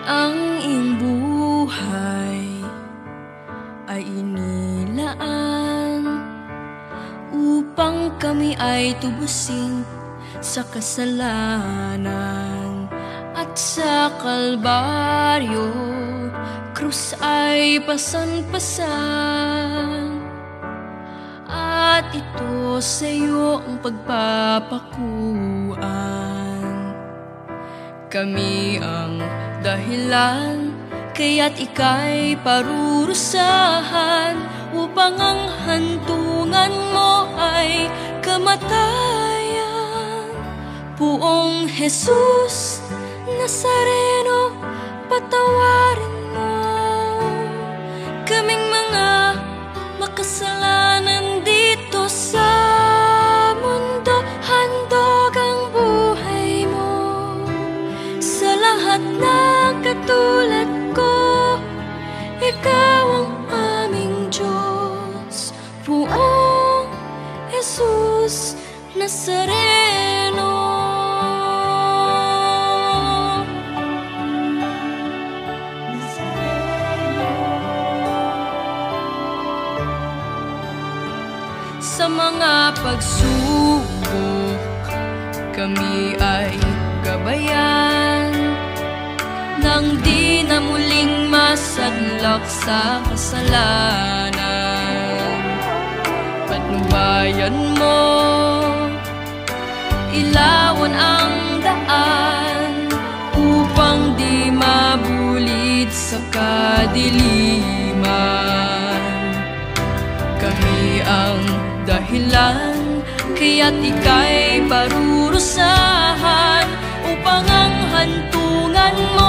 Ang iyong buhay ay inilaan upang kami ay tubusin sa kasalanan. At sa Kalbaryo, krus ay pasan-pasan, at ito sa iyo ang pagpapakuan. Kami ang dahilan, kaya't ika'y parurusahan, upang ang hantungan mo ay kamatayan. Poong Jesus Nazareno, patawarin mo kaming mga makasalanan dito sa mundo. Handog ang buhay mo sa lahat ng katulad ko. Ikaw ang aming Diyos, Poong Jesus Nazareno. Sa mga pagsubok, kami ay gabayan, nang di na muling masadlak sa kasalanan. Patnubayan mo, ilawan ang daan, upang di mabulid sa kadiliman. Kami ang dahilan, kaya't ika'y parurusahan, upang ang hantungan mo